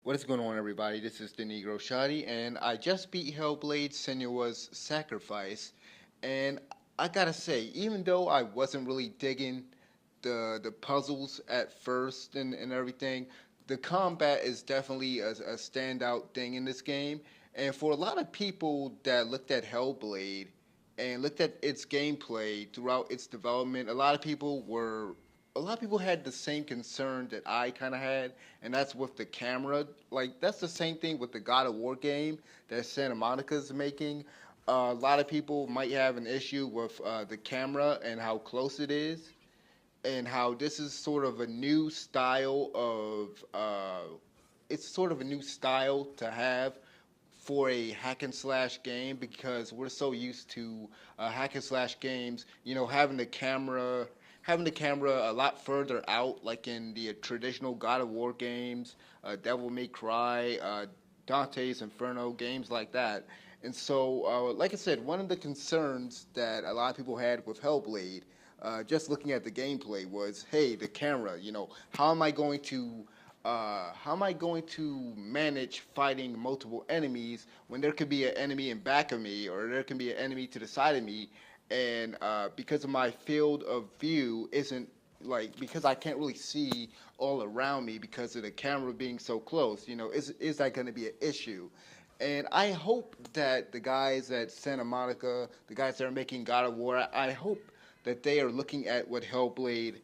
What is going on, everybody? This is the Negro Shotty, and I just beat Hellblade Senua's Sacrifice. And I gotta say, even though I wasn't really digging the puzzles at first and everything, the combat is definitely a standout thing in this game. And for a lot of people that looked at Hellblade and looked at its gameplay throughout its development, a lot of people had the same concern that I kind of had, and that's with the camera. Like that's the same thing with the God of War game that Santa Monica's making. A lot of people might have an issue with the camera and how close it is, and how this is sort of a new style of. It's sort of a new style to have for a hack and slash game because we're so used to hack and slash games, having the camera a lot further out, like in the traditional God of War games, Devil May Cry, Dante's Inferno, games like that. And so, like I said, one of the concerns that a lot of people had with Hellblade, just looking at the gameplay, was, hey, the camera. How am I going to manage fighting multiple enemies when there could be an enemy in back of me or there can be an enemy to the side of me, and because of my field of view isn't like because I can't really see all around me because of the camera being so close. Is that going to be an issue? And I hope that the guys at Santa Monica, the guys that are making God of War, I hope that they are looking at what Hellblade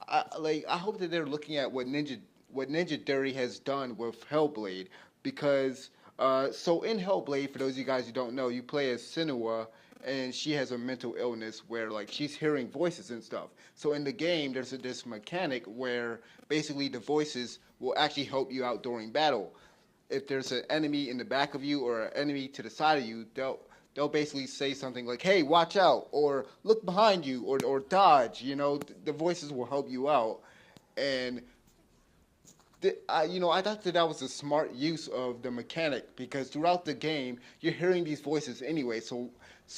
I hope that they're looking at what Ninja Theory has done with Hellblade because so in Hellblade, for those of you guys who don't know, you play as Senua and she has a mental illness where like she's hearing voices and stuff. So in the game, there's this mechanic where basically the voices will actually help you out during battle. If there's an enemy in the back of you or an enemy to the side of you, they'll basically say something like, "Hey, watch out," or "Look behind you," or "Dodge." The voices will help you out, and I thought that was a smart use of the mechanic because throughout the game you're hearing these voices anyway. So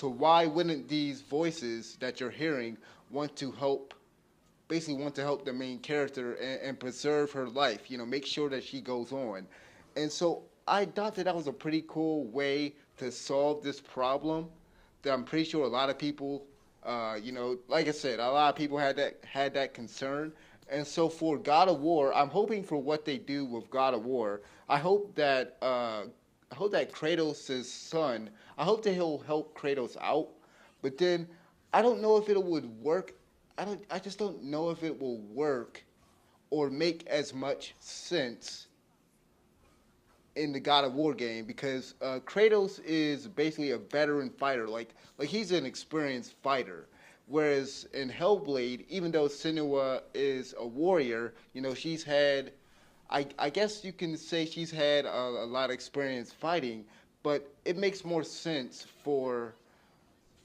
why wouldn't these voices that you're hearing want to help basically want to help the main character and preserve her life, make sure that she goes on. And so I thought that was a pretty cool way to solve this problem that I'm pretty sure a lot of people, like I said, a lot of people had that concern. And so for God of War, I'm hoping for what they do with God of War. I hope that Kratos' son, I hope that he'll help Kratos out. But then I don't know if it would work. I just don't know if it will work or make as much sense in the God of War game because Kratos is basically a veteran fighter. Like he's an experienced fighter. Whereas in Hellblade, even though Senua is a warrior, she's had, I guess you can say she's had a lot of experience fighting, but it makes more sense for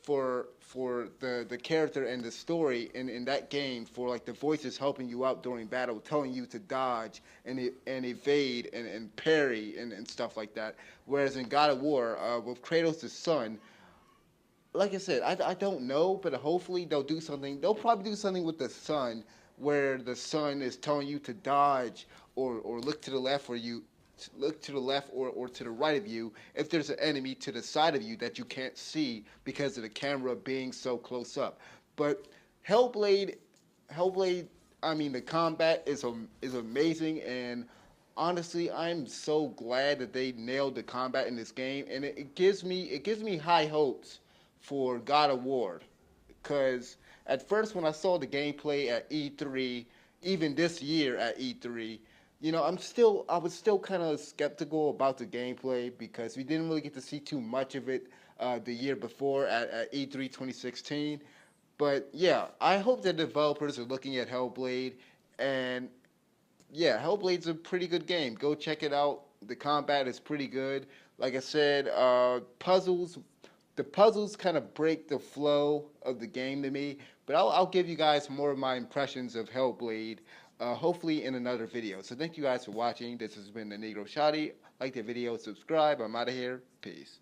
the character and the story in that game for like the voices helping you out during battle, telling you to dodge and evade and parry and stuff like that. Whereas in God of War, with Kratos' son, like I said, I don't know, but hopefully they'll do something. They'll probably do something with the sun where the sun is telling you to dodge or look to the left or to the right of you if there's an enemy to the side of you that you can't see because of the camera being so close up. But Hellblade, Hellblade, I mean the combat is amazing, and honestly, I'm so glad that they nailed the combat in this game, and it gives me high hopes for God of War, because at first when I saw the gameplay at E3, even this year at E3, I was still kind of skeptical about the gameplay because we didn't really get to see too much of it the year before at E3 2016. But yeah, I hope that developers are looking at Hellblade, and yeah, Hellblade's a pretty good game. Go check it out. The combat is pretty good. Like I said, the puzzles kind of break the flow of the game to me. But I'll give you guys more of my impressions of Hellblade, hopefully in another video. So thank you guys for watching. This has been the Negro Shotty. Like the video, subscribe. I'm out of here. Peace.